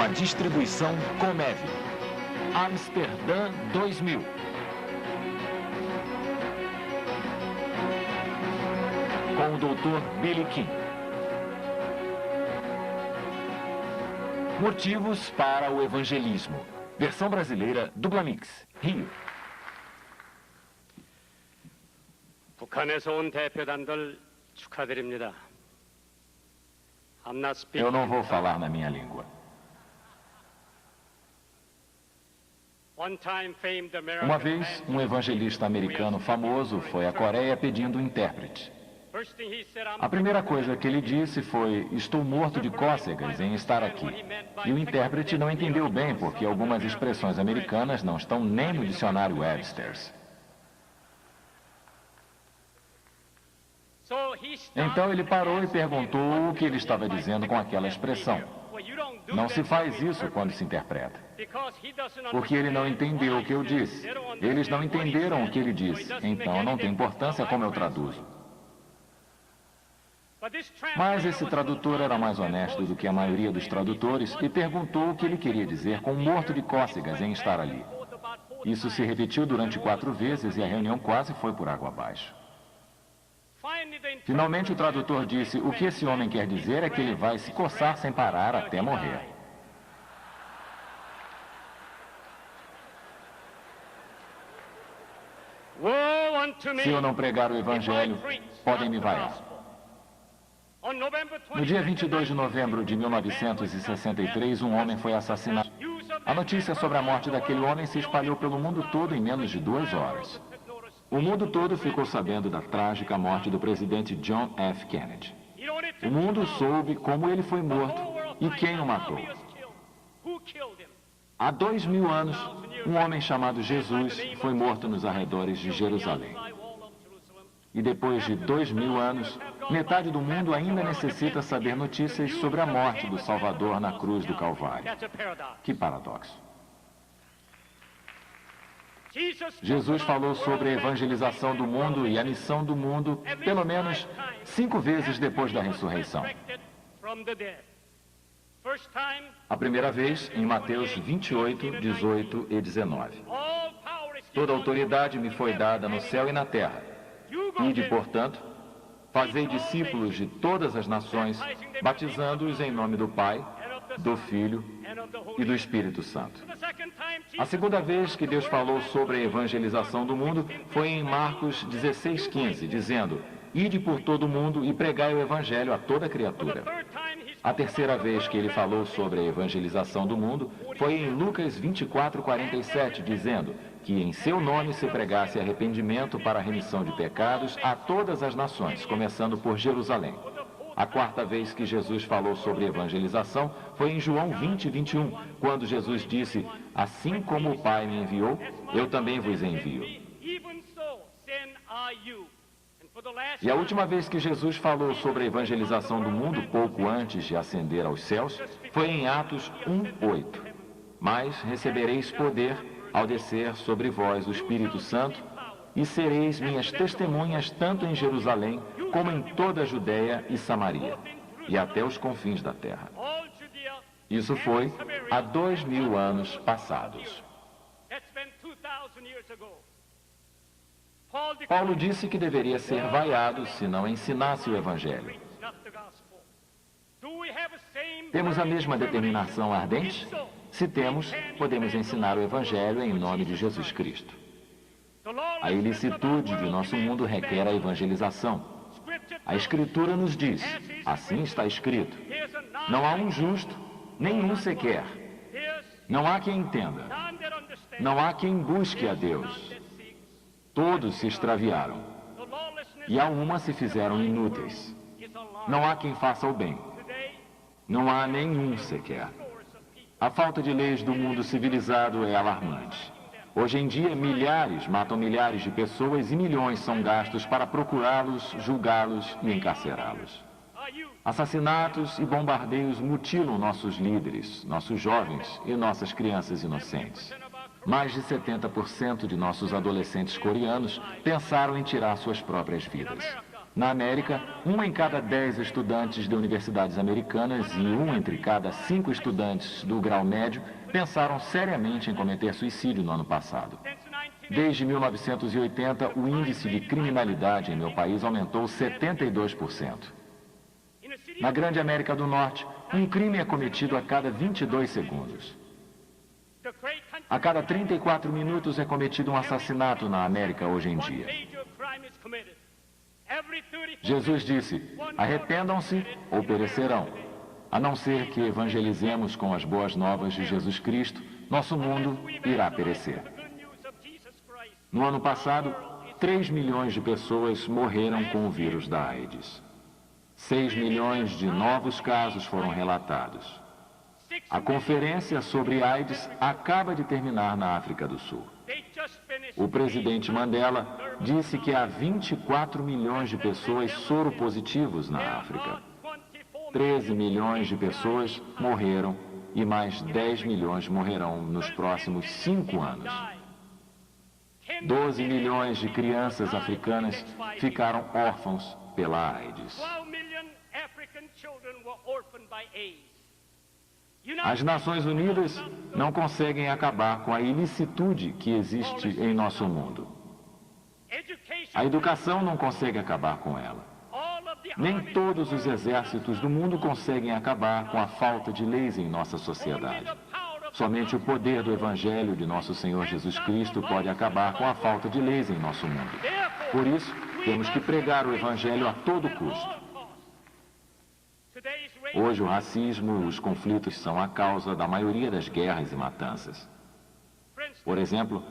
Uma distribuição Comev. Amsterdã 2000. Com o Dr. Billy King. Motivos para o evangelismo. Versão brasileira, Dublamix, Rio. 북한에서 온 대표단들 축하드립니다. I'm not speaking. Eu não vou falar na minha língua. Uma vez, um evangelista americano famoso foi à Coreia pedindo um intérprete. A primeira coisa que ele disse foi: estou morto de cócegas em estar aqui. E o intérprete não entendeu bem, porque algumas expressões americanas não estão nem no dicionário Webster's. Então ele parou e perguntou o que ele estava dizendo com aquela expressão. Não se faz isso quando se interpreta. Porque ele não entendeu o que eu disse. Eles não entenderam o que ele disse. Então não tem importância como eu traduzo. Mas esse tradutor era mais honesto do que a maioria dos tradutores e perguntou o que ele queria dizer com morto de cócegas em estar ali. Isso se repetiu durante 4 vezes e a reunião quase foi por água abaixo. Finalmente o tradutor disse: o que esse homem quer dizer é que ele vai se coçar sem parar até morrer. Se eu não pregar o evangelho, podem me vaiar. No dia 22 de novembro de 1963, um homem foi assassinado. A notícia sobre a morte daquele homem se espalhou pelo mundo todo em menos de 2 horas. O mundo todo ficou sabendo da trágica morte do presidente John F. Kennedy. O mundo soube como ele foi morto e quem o matou. Há 2000 anos, um homem chamado Jesus foi morto nos arredores de Jerusalém. E depois de 2000 anos, metade do mundo ainda necessita saber notícias sobre a morte do Salvador na cruz do Calvário. Que paradoxo. Jesus falou sobre a evangelização do mundo e a missão do mundo pelo menos 5 vezes depois da ressurreição. A primeira vez em Mateus 28, 18 e 19. Toda autoridade me foi dada no céu e na terra. Ide, portanto, fazei discípulos de todas as nações, batizando-os em nome do Pai, do Filho e do Espírito Santo. A segunda vez que Deus falou sobre a evangelização do mundo foi em Marcos 16:15, dizendo: ide por todo o mundo e pregai o evangelho a toda criatura. A terceira vez que ele falou sobre a evangelização do mundo foi em Lucas 24:47, dizendo que em seu nome se pregasse arrependimento para a remissão de pecados a todas as nações, começando por Jerusalém. A quarta vez que Jesus falou sobre evangelização foi em João 20:21, quando Jesus disse: assim como o Pai me enviou, eu também vos envio. E a última vez que Jesus falou sobre a evangelização do mundo, pouco antes de ascender aos céus, foi em Atos 1:8. Mas recebereis poder ao descer sobre vós o Espírito Santo, e sereis minhas testemunhas tanto em Jerusalém, como em toda a Judéia e Samaria, e até os confins da terra. Isso foi há 2000 anos passados. Paulo disse que deveria ser vaiado se não ensinasse o Evangelho. Temos a mesma determinação ardente? Se temos, podemos ensinar o Evangelho em nome de Jesus Cristo. A ilicitude de nosso mundo requer a evangelização. A Escritura nos diz: assim está escrito. Não há um justo, nenhum sequer. Não há quem entenda. Não há quem busque a Deus. Todos se extraviaram. E a uma se fizeram inúteis. Não há quem faça o bem. Não há nenhum sequer. A falta de leis do mundo civilizado é alarmante. Hoje em dia, milhares matam milhares de pessoas e milhões são gastos para procurá-los, julgá-los e encarcerá-los. Assassinatos e bombardeios mutilam nossos líderes, nossos jovens e nossas crianças inocentes. Mais de 70% de nossos adolescentes coreanos pensaram em tirar suas próprias vidas. Na América, 1 em cada 10 estudantes de universidades americanas e 1 entre cada 5 estudantes do grau médio pensaram seriamente em cometer suicídio no ano passado. Desde 1980, o índice de criminalidade em meu país aumentou 72%. Na Grande América do Norte, um crime é cometido a cada 22 segundos. A cada 34 minutos é cometido um assassinato na América hoje em dia. Jesus disse: arrependam-se ou perecerão. A não ser que evangelizemos com as boas novas de Jesus Cristo, nosso mundo irá perecer. No ano passado, 3 milhões de pessoas morreram com o vírus da AIDS. 6 milhões de novos casos foram relatados. A conferência sobre AIDS acaba de terminar na África do Sul. O presidente Mandela disse que há 24 milhões de pessoas soropositivos na África. 13 milhões de pessoas morreram e mais 10 milhões morrerão nos próximos 5 anos. 12 milhões de crianças africanas ficaram órfãos pela AIDS. As Nações Unidas não conseguem acabar com a ilicitude que existe em nosso mundo. A educação não consegue acabar com ela. Nem todos os exércitos do mundo conseguem acabar com a falta de leis em nossa sociedade. Somente o poder do Evangelho de nosso Senhor Jesus Cristo pode acabar com a falta de leis em nosso mundo. Por isso, temos que pregar o Evangelho a todo custo. Hoje, o racismo e os conflitos são a causa da maioria das guerras e matanças. Por exemplo,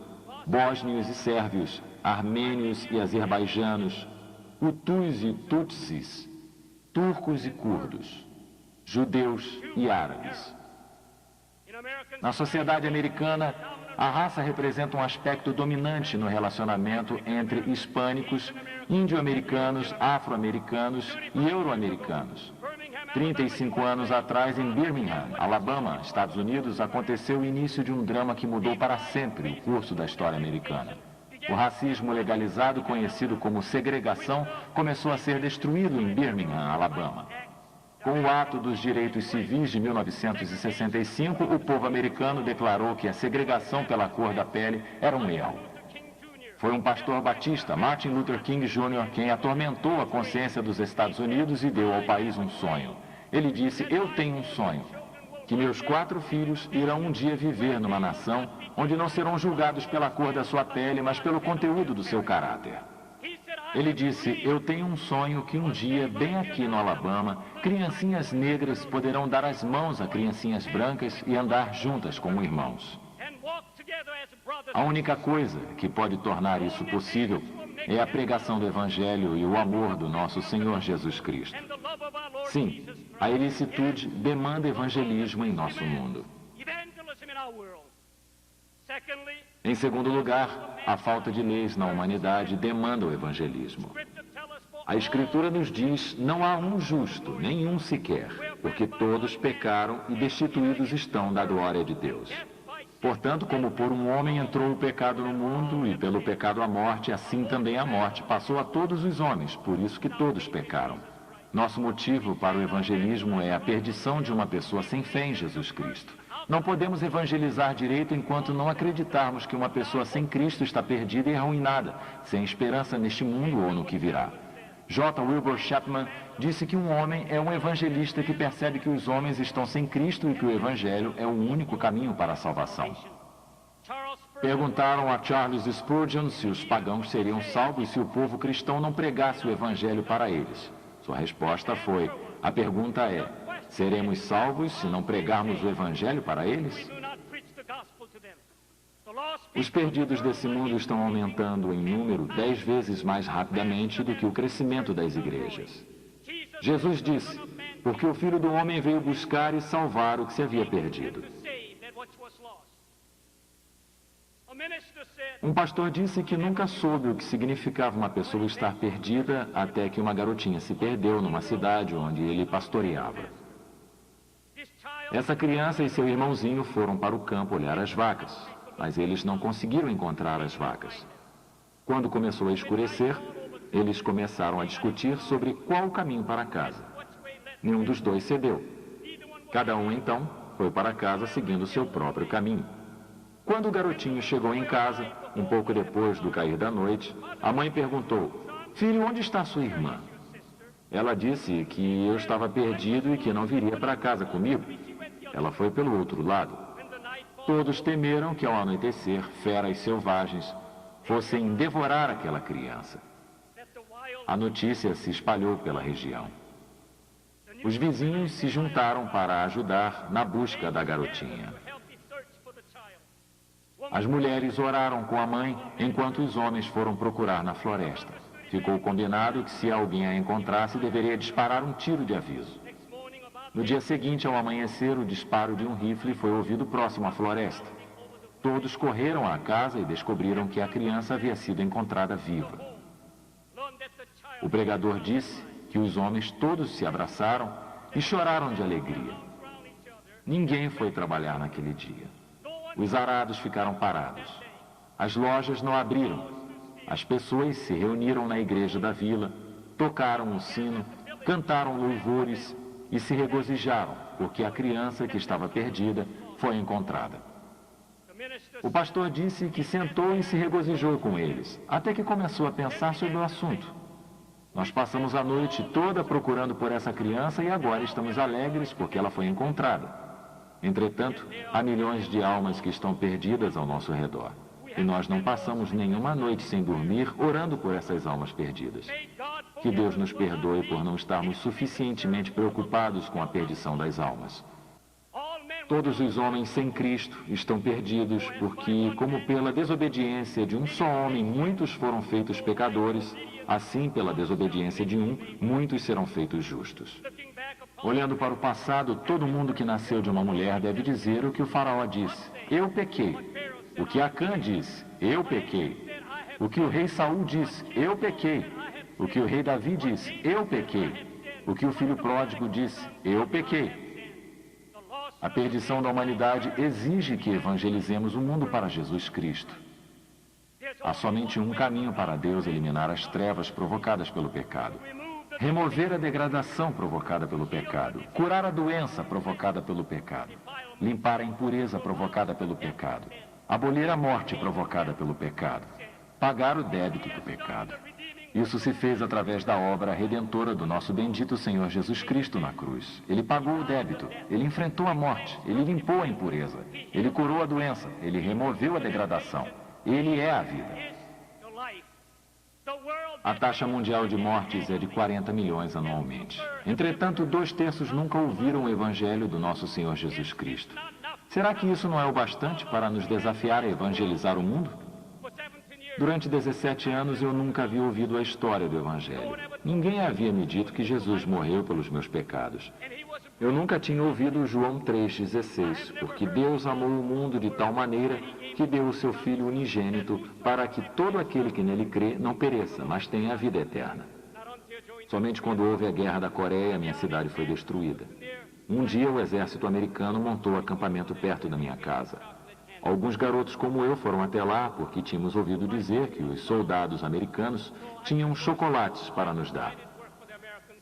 bósnios e sérvios, armênios e azerbaijanos, hutus e tutsis, turcos e curdos, judeus e árabes. Na sociedade americana, a raça representa um aspecto dominante no relacionamento entre hispânicos, índio-americanos, afro-americanos e euro-americanos. 35 anos atrás, em Birmingham, Alabama, Estados Unidos, aconteceu o início de um drama que mudou para sempre o curso da história americana. O racismo legalizado, conhecido como segregação, começou a ser destruído em Birmingham, Alabama. Com o Ato dos Direitos Civis de 1965, o povo americano declarou que a segregação pela cor da pele era um erro. Foi um pastor batista, Martin Luther King Jr., quem atormentou a consciência dos Estados Unidos e deu ao país um sonho. Ele disse: eu tenho um sonho, que meus 4 filhos irão um dia viver numa nação onde não serão julgados pela cor da sua pele, mas pelo conteúdo do seu caráter. Ele disse: eu tenho um sonho que um dia, bem aqui no Alabama, criancinhas negras poderão dar as mãos a criancinhas brancas e andar juntas como irmãos. A única coisa que pode tornar isso possível é a pregação do Evangelho e o amor do nosso Senhor Jesus Cristo. Sim, a ilicitude demanda evangelismo em nosso mundo. Em segundo lugar, a falta de leis na humanidade demanda o evangelismo. A Escritura nos diz: não há um justo, nenhum sequer, porque todos pecaram e destituídos estão da glória de Deus. Portanto, como por um homem entrou o pecado no mundo, e pelo pecado a morte, assim também a morte passou a todos os homens, por isso que todos pecaram. Nosso motivo para o evangelismo é a perdição de uma pessoa sem fé em Jesus Cristo. Não podemos evangelizar direito enquanto não acreditarmos que uma pessoa sem Cristo está perdida e arruinada, sem esperança neste mundo ou no que virá. J. Wilbur Chapman disse que um homem é um evangelista que percebe que os homens estão sem Cristo e que o Evangelho é o único caminho para a salvação. Perguntaram a Charles Spurgeon se os pagãos seriam salvos se o povo cristão não pregasse o Evangelho para eles. Sua resposta foi: a pergunta é: seremos salvos se não pregarmos o Evangelho para eles? Os perdidos desse mundo estão aumentando em número 10 vezes mais rapidamente do que o crescimento das igrejas. Jesus disse: porque o Filho do Homem veio buscar e salvar o que se havia perdido. Um pastor disse que nunca soube o que significava uma pessoa estar perdida até que uma garotinha se perdeu numa cidade onde ele pastoreava. Essa criança e seu irmãozinho foram para o campo olhar as vacas, mas eles não conseguiram encontrar as vacas. Quando começou a escurecer, Eles começaram a discutir sobre qual o caminho para casa. Nenhum dos dois cedeu. Cada um, então, foi para casa seguindo seu próprio caminho. Quando o garotinho chegou em casa, um pouco depois do cair da noite, a mãe perguntou: "Filho, onde está sua irmã?" Ela disse que eu estava perdido e que não viria para casa comigo. Ela foi pelo outro lado. Todos temeram que ao anoitecer, feras selvagens fossem devorar aquela criança. A notícia se espalhou pela região. Os vizinhos se juntaram para ajudar na busca da garotinha. As mulheres oraram com a mãe enquanto os homens foram procurar na floresta. Ficou combinado que se alguém a encontrasse, deveria disparar um tiro de aviso. No dia seguinte, ao amanhecer, o disparo de um rifle foi ouvido próximo à floresta. Todos correram à casa e descobriram que a criança havia sido encontrada viva. O pregador disse que os homens todos se abraçaram e choraram de alegria. Ninguém foi trabalhar naquele dia. Os arados ficaram parados. As lojas não abriram. As pessoas se reuniram na igreja da vila, tocaram o sino, cantaram louvores e se regozijaram, porque a criança que estava perdida foi encontrada. O pastor disse que sentou e se regozijou com eles, até que começou a pensar sobre o assunto. Nós passamos a noite toda procurando por essa criança e agora estamos alegres porque ela foi encontrada. Entretanto, há milhões de almas que estão perdidas ao nosso redor. E nós não passamos nenhuma noite sem dormir orando por essas almas perdidas. Que Deus nos perdoe por não estarmos suficientemente preocupados com a perdição das almas. Todos os homens sem Cristo estão perdidos porque, como pela desobediência de um só homem, muitos foram feitos pecadores, assim, pela desobediência de um, muitos serão feitos justos. Olhando para o passado, todo mundo que nasceu de uma mulher deve dizer o que o faraó disse: "Eu pequei." O que Acã disse: "Eu pequei." O que o rei Saul disse: "Eu pequei." O que o rei Davi disse: "Eu pequei." O que o filho pródigo disse: "Eu pequei." A perdição da humanidade exige que evangelizemos o mundo para Jesus Cristo. Há somente um caminho para Deus eliminar as trevas provocadas pelo pecado, remover a degradação provocada pelo pecado, curar a doença provocada pelo pecado, limpar a impureza provocada pelo pecado, abolir a morte provocada pelo pecado, pagar o débito do pecado. Isso se fez através da obra redentora do nosso bendito Senhor Jesus Cristo na cruz. Ele pagou o débito, ele enfrentou a morte, ele limpou a impureza, ele curou a doença, ele removeu a degradação. Ele é a vida. A taxa mundial de mortes é de 40 milhões anualmente. Entretanto, 2/3 nunca ouviram o evangelho do nosso Senhor Jesus Cristo. Será que isso não é o bastante para nos desafiar a evangelizar o mundo? Durante 17 anos eu nunca havia ouvido a história do Evangelho. Ninguém havia me dito que Jesus morreu pelos meus pecados. Eu nunca tinha ouvido João 3,16, porque Deus amou o mundo de tal maneira que deu o seu Filho unigênito para que todo aquele que nele crê não pereça, mas tenha a vida eterna. Somente quando houve a Guerra da Coreia, minha cidade foi destruída. Um dia o exército americano montou acampamento perto da minha casa. Alguns garotos como eu foram até lá porque tínhamos ouvido dizer que os soldados americanos tinham chocolates para nos dar.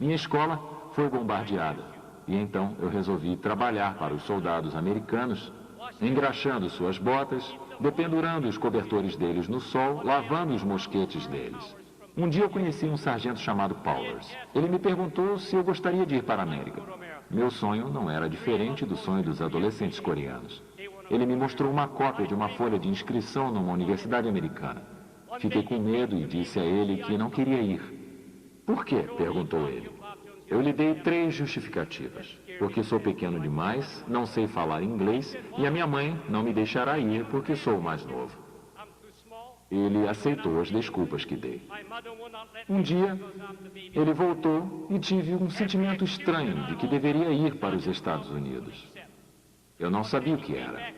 Minha escola foi bombardeada e então eu resolvi trabalhar para os soldados americanos, engraxando suas botas, dependurando os cobertores deles no sol, lavando os mosquetes deles. Um dia eu conheci um sargento chamado Powers. Ele me perguntou se eu gostaria de ir para a América. Meu sonho não era diferente do sonho dos adolescentes coreanos. Ele me mostrou uma cópia de uma folha de inscrição numa universidade americana. Fiquei com medo e disse a ele que não queria ir. "Por quê?" perguntou ele. Eu lhe dei 3 justificativas. Porque sou pequeno demais, não sei falar inglês e a minha mãe não me deixará ir porque sou o mais novo. Ele aceitou as desculpas que dei. Um dia, ele voltou e tive um sentimento estranho de que deveria ir para os Estados Unidos. Eu não sabia o que era.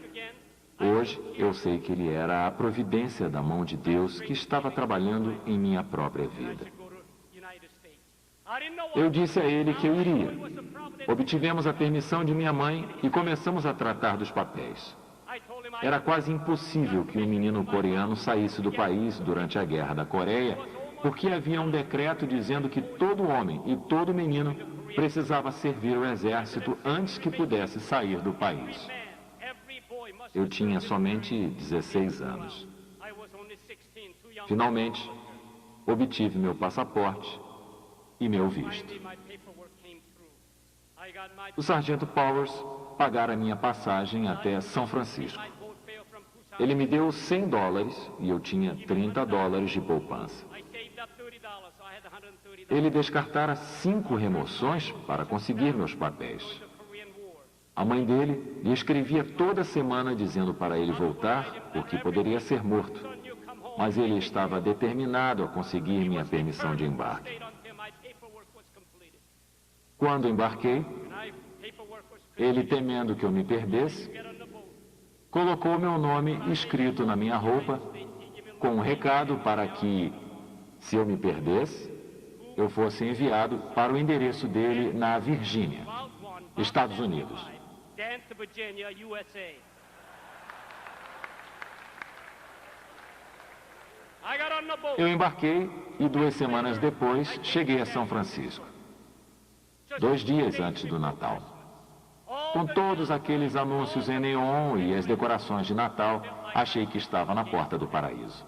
Hoje, eu sei que ele era a providência da mão de Deus que estava trabalhando em minha própria vida. Eu disse a ele que eu iria. Obtivemos a permissão de minha mãe e começamos a tratar dos papéis. Era quase impossível que um menino coreano saísse do país durante a Guerra da Coreia porque havia um decreto dizendo que todo homem e todo menino precisava servir o exército antes que pudesse sair do país. Eu tinha somente 16 anos. Finalmente, obtive meu passaporte e meu visto. O sargento Powers pagara minha passagem até São Francisco. Ele me deu $100 e eu tinha $30 de poupança. Ele descartara 5 remoções para conseguir meus papéis. A mãe dele lhe escrevia toda semana dizendo para ele voltar, porque poderia ser morto. Mas ele estava determinado a conseguir minha permissão de embarque. Quando embarquei, ele, temendo que eu me perdesse, colocou meu nome escrito na minha roupa, com um recado para que, se eu me perdesse, eu fosse enviado para o endereço dele na Virgínia, Estados Unidos. Eu embarquei e 2 semanas depois cheguei a São Francisco. 2 dias antes do Natal. Com todos aqueles anúncios em neon e as decorações de Natal, achei que estava na porta do paraíso.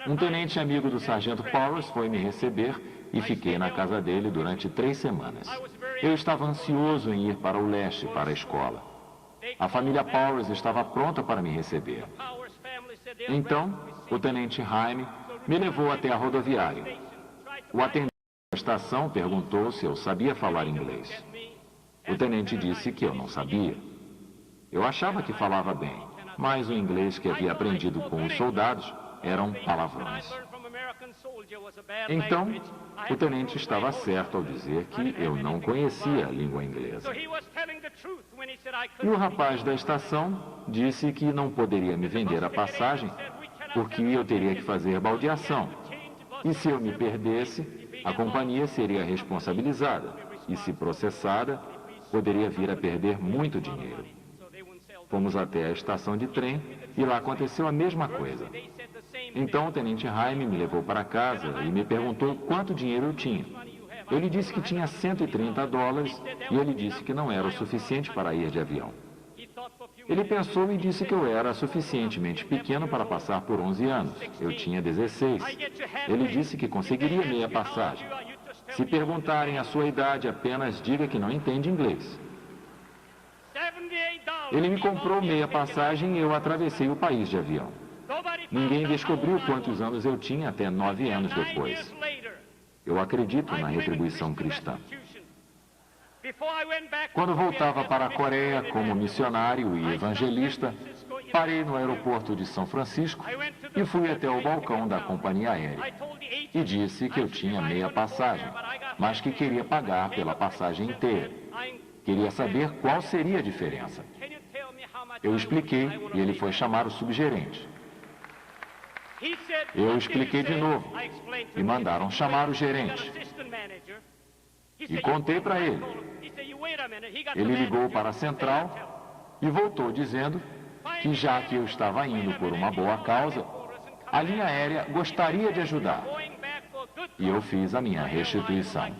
Um tenente amigo do sargento Powers foi me receber e fiquei na casa dele durante 3 semanas. Eu estava ansioso em ir para o leste, para a escola. A família Powers estava pronta para me receber. Então, o tenente Jaime me levou até a rodoviária. O atendente da estação perguntou se eu sabia falar inglês. O tenente disse que eu não sabia. Eu achava que falava bem, mas o inglês que havia aprendido com os soldados eram palavrões. Então, o tenente estava certo ao dizer que eu não conhecia a língua inglesa. E o rapaz da estação disse que não poderia me vender a passagem porque eu teria que fazer baldeação. E se eu me perdesse, a companhia seria responsabilizada e, se processada, poderia vir a perder muito dinheiro. Fomos até a estação de trem e lá aconteceu a mesma coisa. Então o tenente Jaime me levou para casa e me perguntou quanto dinheiro eu tinha. Eu lhe disse que tinha $130 e ele disse que não era o suficiente para ir de avião. Ele pensou e disse que eu era suficientemente pequeno para passar por 11 anos. Eu tinha 16. Ele disse que conseguiria meia passagem. Se perguntarem a sua idade, apenas diga que não entende inglês. Ele me comprou meia passagem e eu atravessei o país de avião. Ninguém descobriu quantos anos eu tinha até 9 anos depois. Eu acredito na retribuição cristã. Quando voltava para a Coreia como missionário e evangelista, parei no aeroporto de São Francisco e fui até o balcão da companhia aérea. E disse que eu tinha meia passagem, mas que queria pagar pela passagem inteira. Queria saber qual seria a diferença. Eu expliquei e ele foi chamar o subgerente. Eu expliquei de novo e mandaram chamar o gerente. E contei para ele. Ele ligou para a central e voltou dizendo que, já que eu estava indo por uma boa causa, a linha aérea gostaria de ajudar. E eu fiz a minha restituição.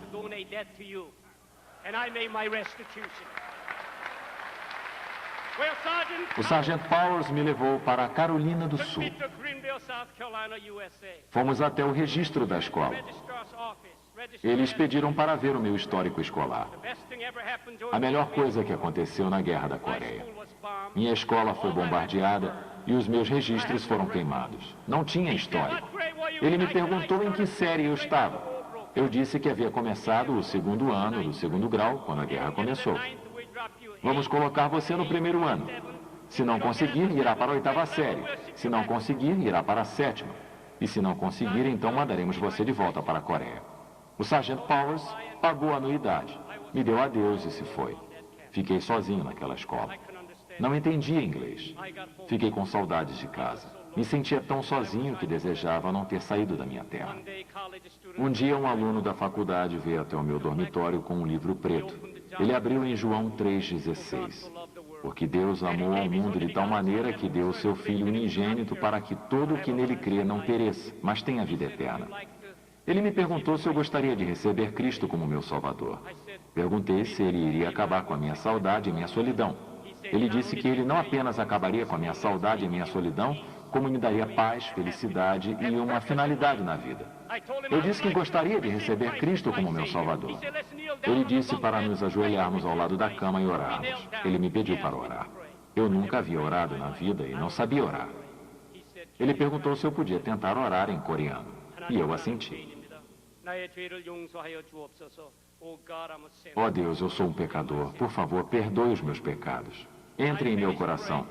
O sargento Powers me levou para a Carolina do Sul. Fomos até o registro da escola. Eles pediram para ver o meu histórico escolar. A melhor coisa que aconteceu na Guerra da Coreia. Minha escola foi bombardeada e os meus registros foram queimados. Não tinha histórico. Ele me perguntou em que série eu estava. Eu disse que havia começado o 2º ano do 2º grau, quando a guerra começou. Vamos colocar você no 1º ano. Se não conseguir, irá para a 8ª série. Se não conseguir, irá para a 7ª. E se não conseguir, então mandaremos você de volta para a Coreia. O sargento Powers pagou a anuidade, me deu adeus e se foi. Fiquei sozinho naquela escola. Não entendia inglês. Fiquei com saudades de casa. Me sentia tão sozinho que desejava não ter saído da minha terra. Um dia, um aluno da faculdade veio até o meu dormitório com um livro preto. Ele abriu em João 3,16. Porque Deus amou ao mundo de tal maneira que deu o seu Filho unigênito para que todo o que nele crê não pereça, mas tenha vida eterna. Ele me perguntou se eu gostaria de receber Cristo como meu Salvador. Perguntei se ele iria acabar com a minha saudade e minha solidão. Ele disse que ele não apenas acabaria com a minha saudade e minha solidão, como me daria paz, felicidade e uma finalidade na vida. Eu disse que gostaria de receber Cristo como meu Salvador. Ele disse para nos ajoelharmos ao lado da cama e orarmos. Ele me pediu para orar. Eu nunca havia orado na vida e não sabia orar. Ele perguntou se eu podia tentar orar em coreano. E eu assenti. Ó Deus, eu sou um pecador. Por favor, perdoe os meus pecados. Entre em meu coração.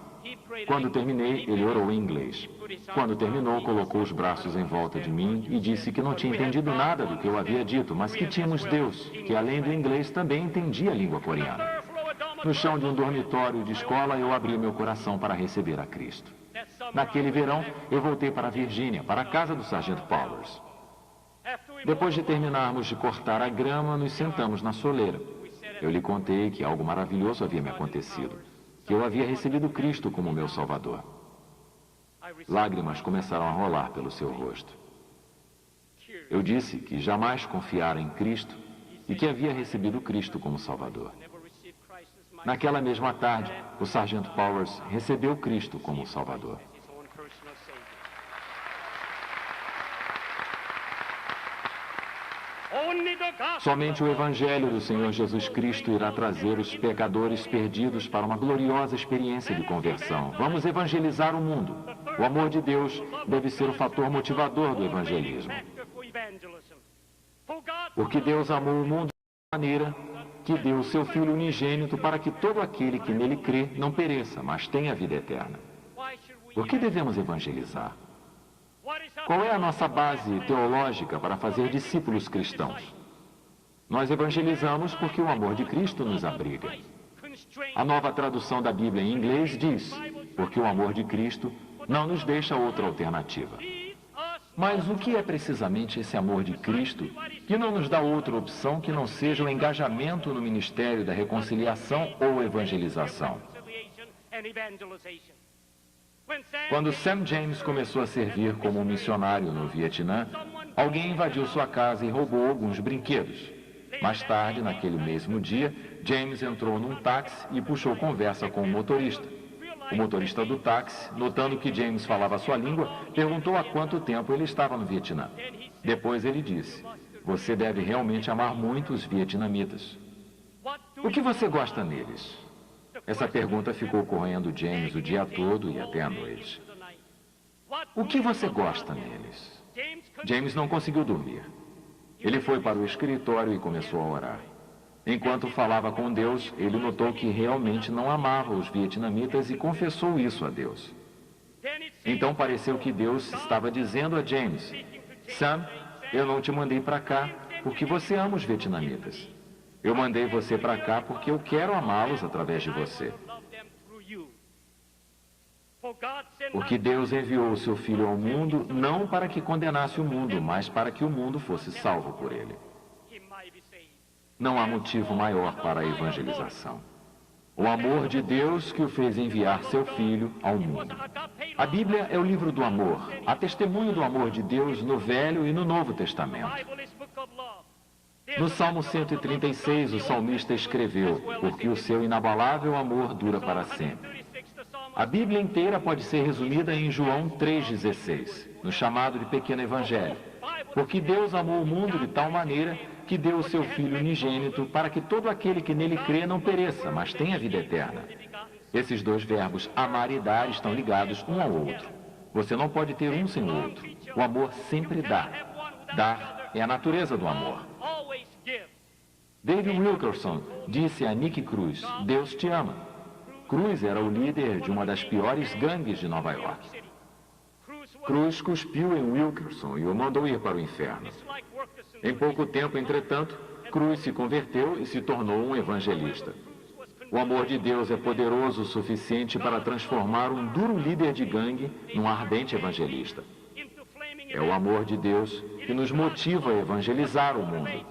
Quando terminei, ele orou em inglês. Quando terminou, colocou os braços em volta de mim e disse que não tinha entendido nada do que eu havia dito, mas que tínhamos Deus, que além do inglês também entendia a língua coreana. No chão de um dormitório de escola, eu abri meu coração para receber a Cristo. Naquele verão, eu voltei para a Virgínia, para a casa do Sargento Powers. Depois de terminarmos de cortar a grama, nos sentamos na soleira. Eu lhe contei que algo maravilhoso havia me acontecido, que eu havia recebido Cristo como meu Salvador. Lágrimas começaram a rolar pelo seu rosto. Eu disse que jamais confiara em Cristo e que havia recebido Cristo como Salvador. Naquela mesma tarde, o Sargento Powers recebeu Cristo como Salvador. Somente o Evangelho do Senhor Jesus Cristo irá trazer os pecadores perdidos para uma gloriosa experiência de conversão. Vamos evangelizar o mundo. O amor de Deus deve ser o fator motivador do evangelismo. Porque Deus amou o mundo de maneira que deu o seu Filho unigênito para que todo aquele que nele crê não pereça, mas tenha vida eterna. Por que devemos evangelizar? Qual é a nossa base teológica para fazer discípulos cristãos? Nós evangelizamos porque o amor de Cristo nos abriga. A nova tradução da Bíblia em inglês diz, porque o amor de Cristo não nos deixa outra alternativa. Mas o que é precisamente esse amor de Cristo que não nos dá outra opção que não seja o engajamento no ministério da reconciliação ou evangelização? Quando Sam James começou a servir como um missionário no Vietnã, alguém invadiu sua casa e roubou alguns brinquedos. Mais tarde, naquele mesmo dia, James entrou num táxi e puxou conversa com o motorista. O motorista do táxi, notando que James falava a sua língua, perguntou há quanto tempo ele estava no Vietnã. Depois ele disse, você deve realmente amar muito os vietnamitas. O que você gosta neles? Essa pergunta ficou correndo James o dia todo e até a noite. O que você gosta neles? James não conseguiu dormir. Ele foi para o escritório e começou a orar. Enquanto falava com Deus, ele notou que realmente não amava os vietnamitas e confessou isso a Deus. Então pareceu que Deus estava dizendo a James, Sam, eu não te mandei para cá porque você ama os vietnamitas. Eu mandei você para cá porque eu quero amá-los através de você. Porque Deus enviou o seu Filho ao mundo não para que condenasse o mundo, mas para que o mundo fosse salvo por ele. Não há motivo maior para a evangelização. O amor de Deus que o fez enviar seu Filho ao mundo. A Bíblia é o livro do amor, há testemunho do amor de Deus no Velho e no Novo Testamento. No Salmo 136, o salmista escreveu, porque o seu inabalável amor dura para sempre. A Bíblia inteira pode ser resumida em João 3,16, no chamado de Pequeno Evangelho. Porque Deus amou o mundo de tal maneira que deu o seu Filho unigênito para que todo aquele que nele crê não pereça, mas tenha vida eterna. Esses dois verbos, amar e dar, estão ligados um ao outro. Você não pode ter um sem o outro. O amor sempre dá. Dar é a natureza do amor. David Wilkerson disse a Nick Cruz, Deus te ama. Cruz era o líder de uma das piores gangues de Nova York. Cruz cuspiu em Wilkerson e o mandou ir para o inferno. Em pouco tempo, entretanto, Cruz se converteu e se tornou um evangelista. O amor de Deus é poderoso o suficiente para transformar um duro líder de gangue num ardente evangelista. É o amor de Deus que nos motiva a evangelizar o mundo.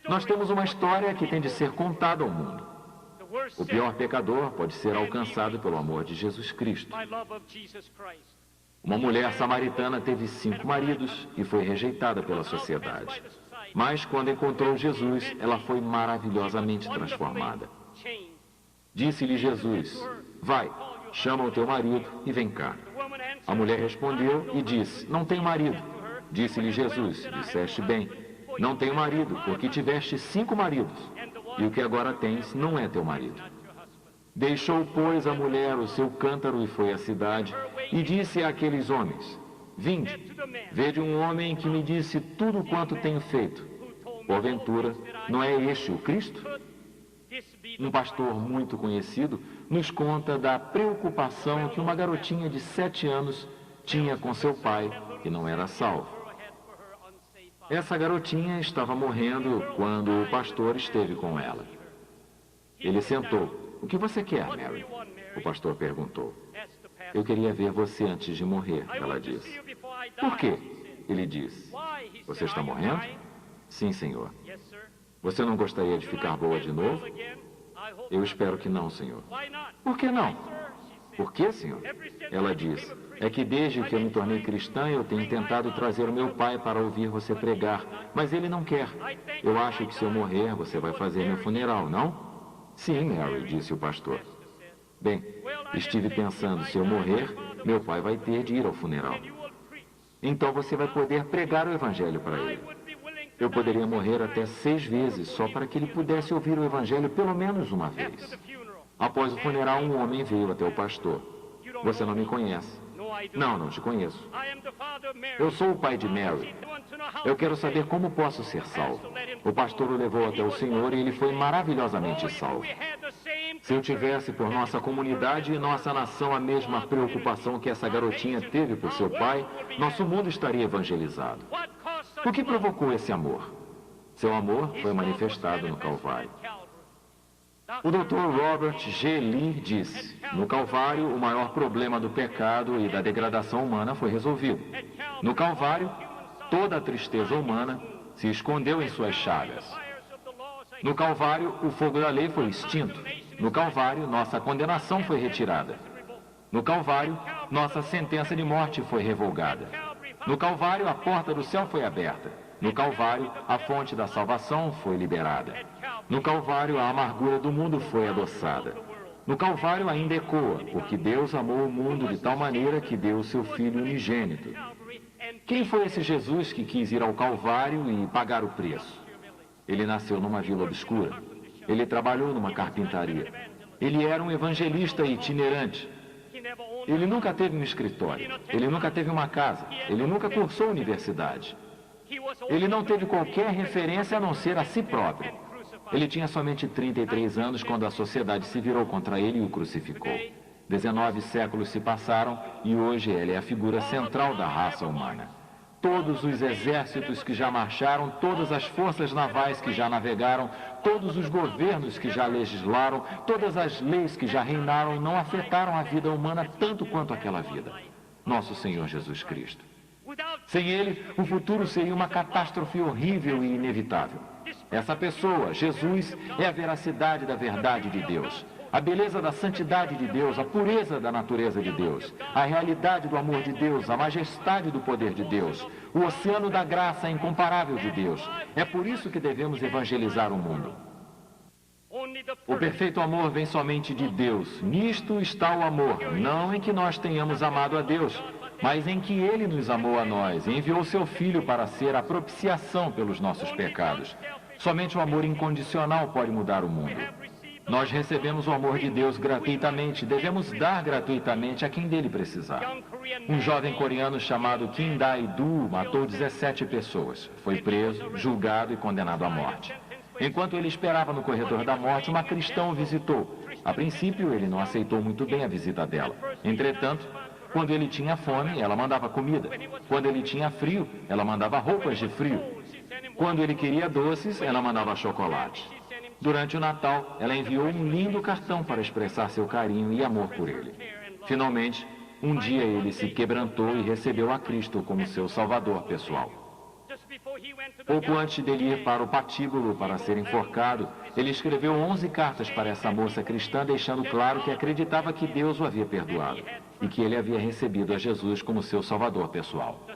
Nós temos uma história que tem de ser contada ao mundo. O pior pecador pode ser alcançado pelo amor de Jesus Cristo. Uma mulher samaritana teve 5 maridos e foi rejeitada pela sociedade. Mas quando encontrou Jesus, ela foi maravilhosamente transformada. Disse-lhe Jesus: vai, chama o teu marido e vem cá. A mulher respondeu e disse: não tenho marido. Disse-lhe Jesus: disseste bem, não tenho marido, porque tiveste 5 maridos, e o que agora tens não é teu marido. Deixou, pois, a mulher o seu cântaro e foi à cidade, e disse àqueles homens: vinde, vede um homem que me disse tudo quanto tenho feito. Porventura, não é este o Cristo? Um pastor muito conhecido nos conta da preocupação que uma garotinha de 7 anos tinha com seu pai, que não era salvo. Essa garotinha estava morrendo quando o pastor esteve com ela. Ele sentou. O que você quer, Mary? O pastor perguntou. Eu queria ver você antes de morrer, ela disse. Por quê? Ele disse. Você está morrendo? Sim, senhor. Você não gostaria de ficar boa de novo? Eu espero que não, senhor. Por que não? Por quê, senhor? Ela disse. É que desde que eu me tornei cristã, eu tenho tentado trazer o meu pai para ouvir você pregar, mas ele não quer. Eu acho que se eu morrer, você vai fazer meu funeral, não? Sim, Mary, disse o pastor. Bem, estive pensando, se eu morrer, meu pai vai ter de ir ao funeral. Então você vai poder pregar o evangelho para ele. Eu poderia morrer até 6 vezes, só para que ele pudesse ouvir o evangelho pelo menos uma vez. Após o funeral, um homem veio até o pastor. Você não me conhece. Não, não te conheço. Eu sou o pai de Mary. Eu quero saber como posso ser salvo. O pastor o levou até o Senhor e ele foi maravilhosamente salvo. Se eu tivesse por nossa comunidade e nossa nação a mesma preocupação que essa garotinha teve por seu pai, nosso mundo estaria evangelizado. O que provocou esse amor? Seu amor foi manifestado no Calvário. O Dr. Robert G. Lee disse: no Calvário, o maior problema do pecado e da degradação humana foi resolvido. No Calvário, toda a tristeza humana se escondeu em suas chagas. No Calvário, o fogo da lei foi extinto. No Calvário, nossa condenação foi retirada. No Calvário, nossa sentença de morte foi revogada. No Calvário, a porta do céu foi aberta. No Calvário, a fonte da salvação foi liberada. No Calvário, a amargura do mundo foi adoçada. No Calvário ainda ecoa, porque Deus amou o mundo de tal maneira que deu o seu Filho unigênito. Quem foi esse Jesus que quis ir ao Calvário e pagar o preço? Ele nasceu numa vila obscura. Ele trabalhou numa carpintaria. Ele era um evangelista itinerante. Ele nunca teve um escritório. Ele nunca teve uma casa. Ele nunca cursou universidade. Ele não teve qualquer referência a não ser a si próprio. Ele tinha somente 33 anos quando a sociedade se virou contra ele e o crucificou. 19 séculos se passaram e hoje ele é a figura central da raça humana. Todos os exércitos que já marcharam, todas as forças navais que já navegaram, todos os governos que já legislaram, todas as leis que já reinaram não afetaram a vida humana tanto quanto aquela vida. Nosso Senhor Jesus Cristo. Sem ele, o futuro seria uma catástrofe horrível e inevitável. Essa pessoa, Jesus, é a veracidade da verdade de Deus, a beleza da santidade de Deus, a pureza da natureza de Deus, a realidade do amor de Deus, a majestade do poder de Deus, o oceano da graça incomparável de Deus. É por isso que devemos evangelizar o mundo. O perfeito amor vem somente de Deus. Nisto está o amor, não em que nós tenhamos amado a Deus, mas em que Ele nos amou a nós e enviou seu Filho para ser a propiciação pelos nossos pecados. Somente o amor incondicional pode mudar o mundo. Nós recebemos o amor de Deus gratuitamente, devemos dar gratuitamente a quem dele precisar. Um jovem coreano chamado Kim Dae-do matou 17 pessoas. Foi preso, julgado e condenado à morte. Enquanto ele esperava no corredor da morte, uma cristã o visitou. A princípio, ele não aceitou muito bem a visita dela. Entretanto, quando ele tinha fome, ela mandava comida. Quando ele tinha frio, ela mandava roupas de frio. Quando ele queria doces, ela mandava chocolate. Durante o Natal, ela enviou um lindo cartão para expressar seu carinho e amor por ele. Finalmente, um dia ele se quebrantou e recebeu a Cristo como seu Salvador pessoal. Pouco antes dele ir para o patíbulo para ser enforcado, ele escreveu 11 cartas para essa moça cristã, deixando claro que acreditava que Deus o havia perdoado e que ele havia recebido a Jesus como seu salvador pessoal.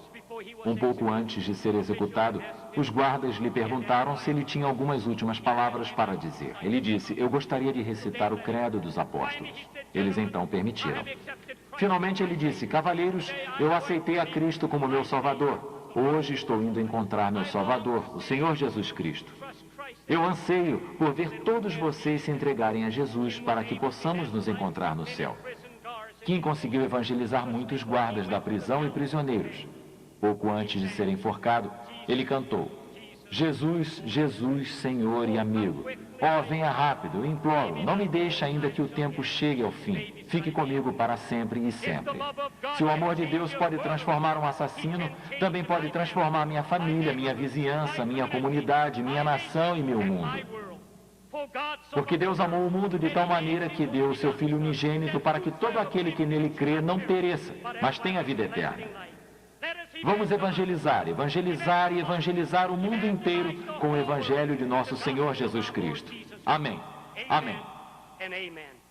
Um pouco antes de ser executado, os guardas lhe perguntaram se ele tinha algumas últimas palavras para dizer. Ele disse: "Eu gostaria de recitar o credo dos apóstolos." Eles então permitiram. Finalmente ele disse: "Cavalheiros, eu aceitei a Cristo como meu Salvador. Hoje estou indo encontrar meu Salvador, o Senhor Jesus Cristo. Eu anseio por ver todos vocês se entregarem a Jesus para que possamos nos encontrar no céu." Kim conseguiu evangelizar muitos guardas da prisão e prisioneiros. Pouco antes de ser enforcado, ele cantou: "Jesus, Jesus, Senhor e amigo. Ó, venha rápido, eu imploro, não me deixe ainda que o tempo chegue ao fim. Fique comigo para sempre e sempre." Se o amor de Deus pode transformar um assassino, também pode transformar minha família, minha vizinhança, minha comunidade, minha nação e meu mundo. Porque Deus amou o mundo de tal maneira que deu o seu Filho unigênito para que todo aquele que nele crê não pereça, mas tenha vida eterna. Vamos evangelizar, evangelizar e evangelizar o mundo inteiro com o Evangelho de nosso Senhor Jesus Cristo. Amém. Amém. And amen.